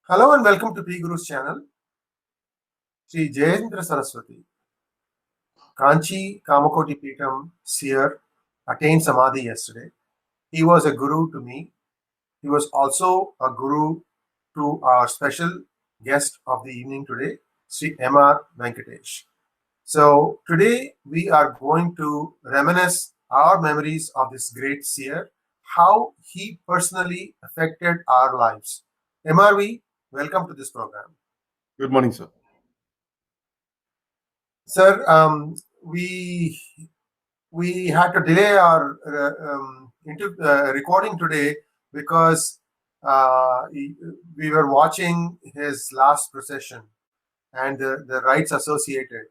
Hello and welcome to PGurus channel. Sri Jayendra Saraswati, Kanchi Kamakoti Peetham seer, attained Samadhi yesterday. He was a guru to me. He was also a guru to our special guest of the evening today, Sri M.R. Venkatesh. So today we are going to reminisce our memories of this great seer, how he personally affected our lives. MRV, welcome to this program. Good morning, sir. Sir, we had to delay our recording today because we were watching his last procession and the rites associated.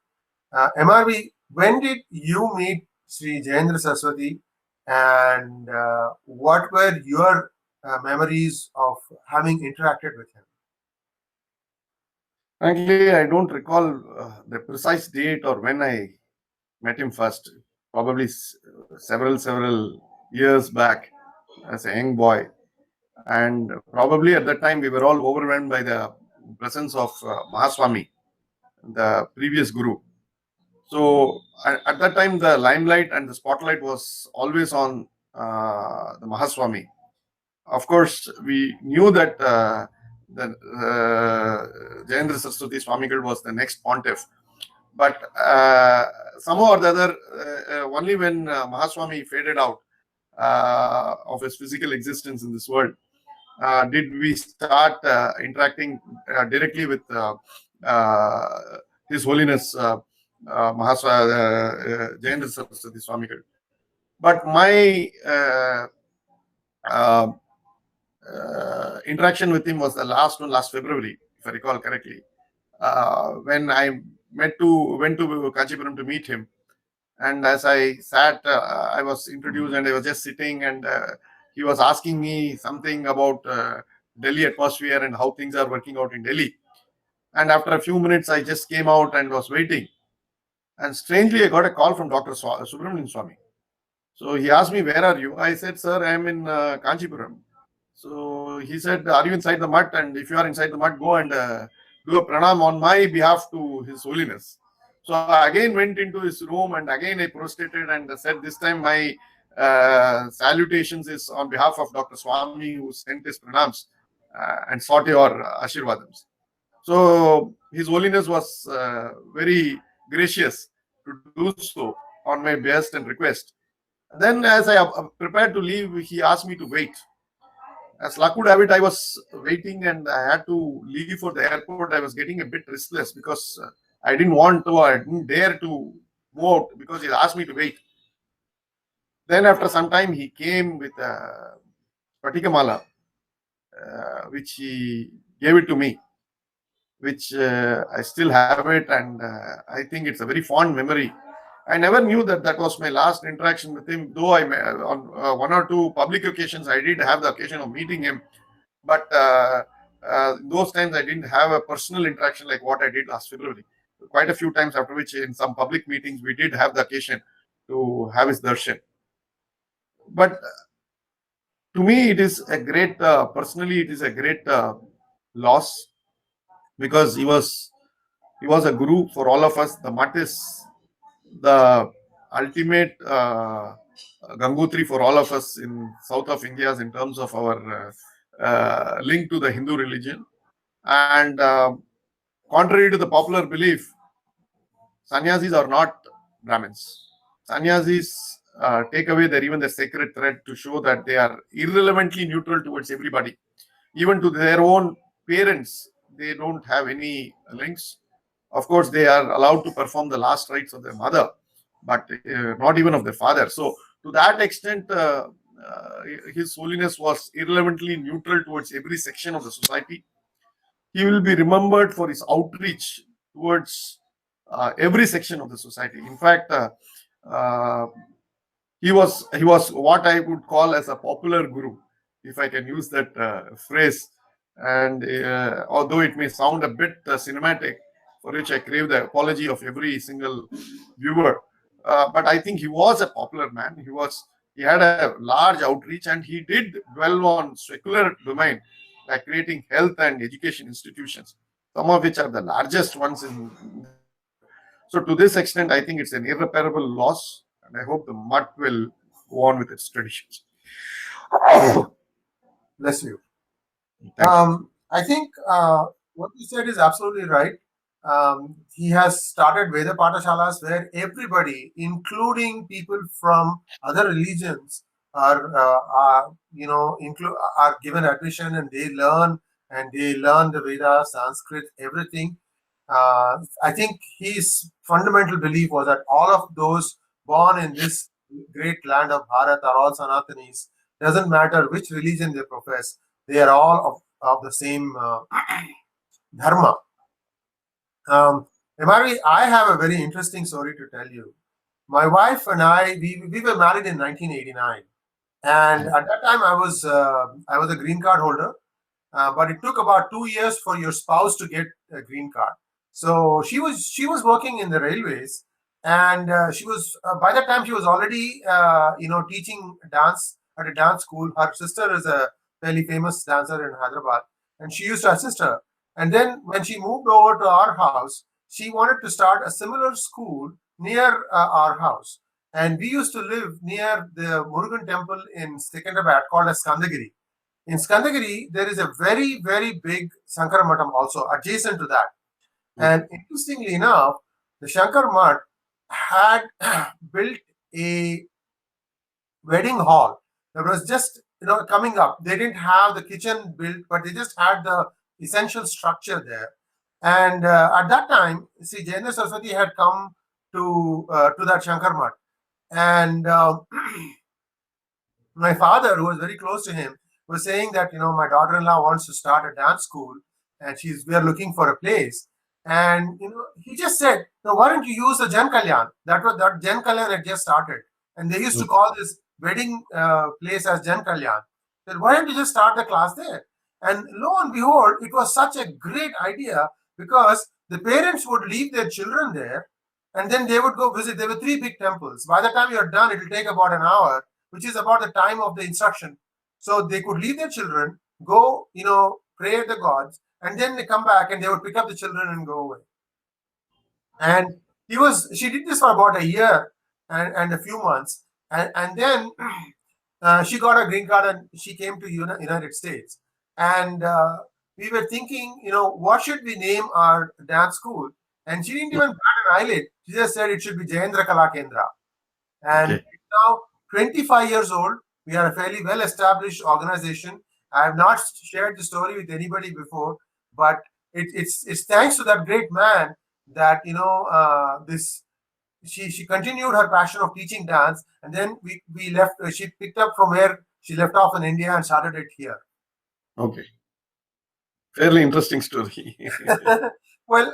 MRV, when did you meet Sri Jayendra Saraswati, and what were your memories of having interacted with him? Frankly, I don't recall the precise date or when I met him first. Probably several years back as a young boy. And probably at that time we were all overwhelmed by the presence of Mahaswami, the previous guru. So at that time the limelight and the spotlight was always on the Mahaswami. Of course, we knew that Jayendra Saraswati Swamigal was the next pontiff. But somehow or the other, only when Mahaswami faded out of his physical existence in this world, did we start interacting directly with His Holiness Jayendra Saraswati Swamigal. But my interaction with him was the last one, last February, if I recall correctly, when I went to Kanchipuram to meet him. And as I sat, I was introduced and I was just sitting, and he was asking me something about Delhi atmosphere and how things are working out in Delhi. And after a few minutes, I just came out and was waiting. And strangely, I got a call from Dr. Subramanian Swami. So he asked me, "Where are you?" I said, "Sir, I am in Kanchipuram." So he said, "Are you inside the mutt? And if you are inside the mutt, go and do a pranam on my behalf to His Holiness." So I again went into his room and again I prostrated and said, "This time my salutations is on behalf of Dr. Swami, who sent his pranams and sought your ashirvadams." So His Holiness was very gracious to do so on my behest and request. Then as I prepared to leave, he asked me to wait. As luck would have it, I was waiting and I had to leave for the airport. I was getting a bit restless because I didn't want to, I didn't dare to move out because he asked me to wait. Then after some time, he came with a Patikamala, which he gave it to me, which I still have it, and I think it's a very fond memory. I never knew that that was my last interaction with him, though I on one or two public occasions I did have the occasion of meeting him, but those times I didn't have a personal interaction like what I did last February. Quite a few times, after which in some public meetings we did have the occasion to have his darshan. But to me, it is a great, personally, it is a great loss, because he was a guru for all of us. The mutt is the ultimate Gangotri for all of us in south of India in terms of our link to the Hindu religion. And contrary to the popular belief, sannyasis are not Brahmins. Sannyasis take away even the sacred thread to show that they are irrelevantly neutral towards everybody. Even to their own parents, they don't have any links. Of course, they are allowed to perform the last rites of their mother, but not even of their father. So to that extent, His Holiness was irrelevantly neutral towards every section of the society. He will be remembered for his outreach towards every section of the society. In fact, he was what I would call as a popular guru, if I can use that phrase. And although it may sound a bit cinematic, for which I crave the apology of every single viewer, but I think he was a popular man. He had a large outreach, and he did dwell on secular domain, like creating health and education institutions, some of which are the largest ones in the world. So to this extent, I think it's an irreparable loss, and I hope the mutt will go on with its traditions. Bless you. Thank you. I think what you said is absolutely right. He has started Veda Patashalas where everybody, including people from other religions, are are given admission, and they learn the Vedas, Sanskrit, everything. I think his fundamental belief was that all of those born in this great land of Bharat are all Sanatanis. Doesn't matter which religion they profess, they are all of the same dharma. Emari, I have a very interesting story to tell you. My wife and I, we were married in 1989, and at that time I was a green card holder, but it took about 2 years for your spouse to get a green card. So she was working in the railways, and she was by that time she was already teaching dance at a dance school. Her sister is a fairly famous dancer in Hyderabad, and she used to assist her. And then when she moved over to our house, she wanted to start a similar school near our house. And we used to live near the Murugan temple in Secunderabad called as Skandagiri. In Skandagiri, there is a very, very big Shankara Matam also adjacent to that. And interestingly enough, the Shankar Math had built a wedding hall that was just coming up. They didn't have the kitchen built, but they just had the essential structure there. And at that time, see, Jayendra Saraswati had come to that Shankar Math, and my father, who was very close to him, was saying that my daughter-in-law wants to start a dance school, and we are looking for a place. And he just said, "No, why don't you use the Jan Kalyan?" That Jan Kalyan had just started, and they used to call this wedding place as Jan Kalyan. He said, "Why don't you just start the class there?" And lo and behold, it was such a great idea, because the parents would leave their children there, and then they would go visit. There were 3 big temples. By the time you're done, it will take about an hour, which is about the time of the instruction. So they could leave their children, go, pray at the gods, and then they come back and they would pick up the children and go away. And she did this for about a year and a few months. And then she got a green card and she came to United States. And we were thinking, what should we name our dance school? And she didn't even bat an eyelid. She just said it should be Jayendra Kala Kendra. And it's now 25 years old. We are a fairly well-established organization. I have not shared the story with anybody before, but it's thanks to that great man that she continued her passion of teaching dance, and then we left. She picked up from where she left off in India and started it here. Okay, fairly interesting story. Well,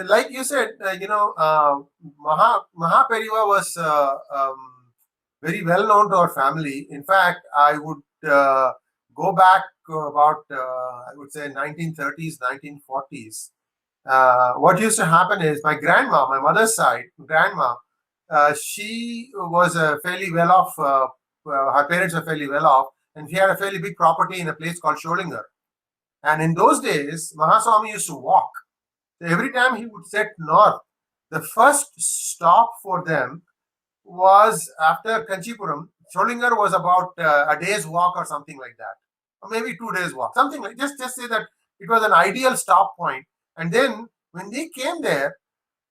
like you said, Mahaperiva was very well known to our family. In fact, I would go back about, I would say, 1930s, 1940s. What used to happen is my grandma, my mother's side, grandma, she was fairly well off. Her parents were fairly well off, and she had a fairly big property in a place called Sholingar. And in those days, Mahaswami used to walk. So every time he would set north, the first stop for them was after Kanchipuram. Sholingar was about a day's walk or something like that, or maybe 2 days walk, something like just say that it was an ideal stop point. And then when they came there,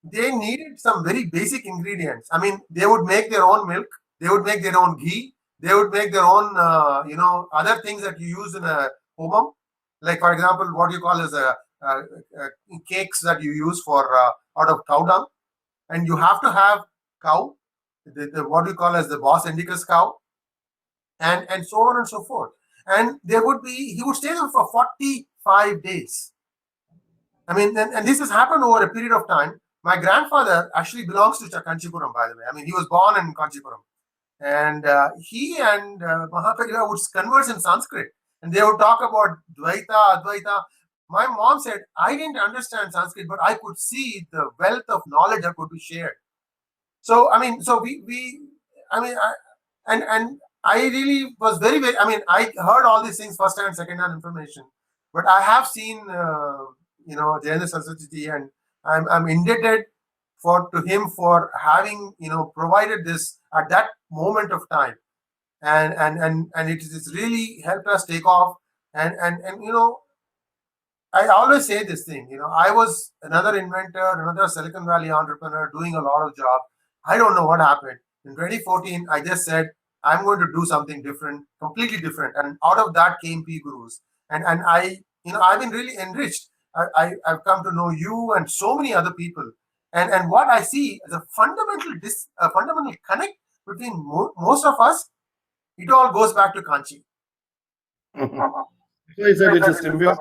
they needed some very basic ingredients. I mean, they would make their own milk, they would make their own ghee, they would make their own other things that you use in a homam, like for example what you call as cakes that you use for out of cow dung. And you have to have cow, what we call as the Bos Indicus cow, and so on and so forth. And he would stay there for 45 days. I mean, and this has happened over a period of time. My grandfather actually belongs to Kanchipuram, by the way. I mean, he was born in Kanchipuram. And he and Mahaperiva would converse in Sanskrit, and they would talk about Dvaita, Advaita. My mom said, I didn't understand Sanskrit, but I could see the wealth of knowledge that could be shared. So I mean, so we I mean, and I really was very, very. I mean, I heard all these things first hand, second hand information, but I have seen Jayendra Saraswati, and I'm indebted to him for having provided this at that moment of time, and it's really helped us take off, and I always say this thing, I was another inventor, another Silicon Valley entrepreneur doing a lot of jobs. I don't know what happened. In 2014, I just said, I'm going to do something different, completely different. And out of that came PGurus. And I've been really enriched. I've come to know you and so many other people. And what I see as a fundamental connect between most of us, it all goes back to Kanchi. So he said it's a symbiosis.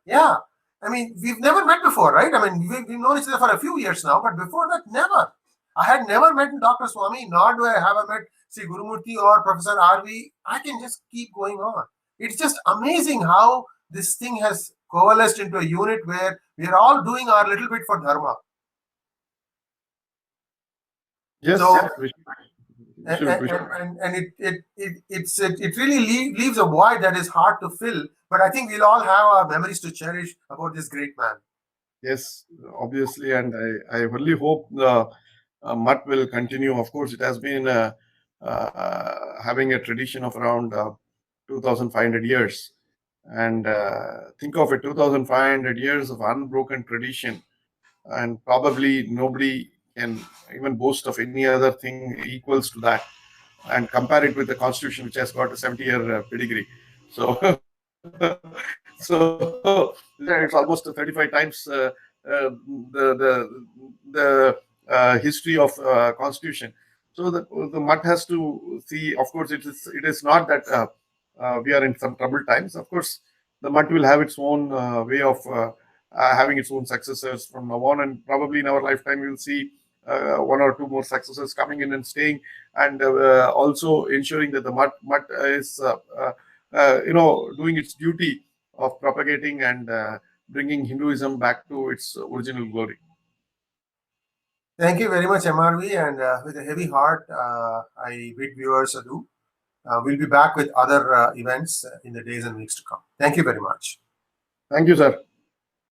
Yeah. I mean, we've never met before, right? I mean, we've known each other for a few years now, but before that, never. I had never met Dr. Swami, nor do I have met Sri Gurumurthy or Professor RV. I can just keep going on. It's just amazing how this thing has coalesced into a unit where we are all doing our little bit for Dharma. Yes. So, and it really leaves a void that is hard to fill. But I think we'll all have our memories to cherish about this great man. Yes, obviously, and I really hope the mutt will continue. Of course, it has been having a tradition of around 2,500 years. And think of it, 2,500 years of unbroken tradition. And probably nobody can even boast of any other thing equals to that. And compare it with the Constitution, which has got a 70-year pedigree. So, so it's almost 35 times the history of Constitution. So the mutt has to see. Of course, it is not that we are in some troubled times. Of course, the mutt will have its own way of having its own successors from now on, and probably in our lifetime we will see one or two more successors coming in and staying, and also ensuring that the mutt is doing its duty of propagating and bringing Hinduism back to its original glory. Thank you very much, MRV, and with a heavy heart, I bid viewers adieu. We'll be back with other events in the days and weeks to come. Thank you very much. Thank you, sir.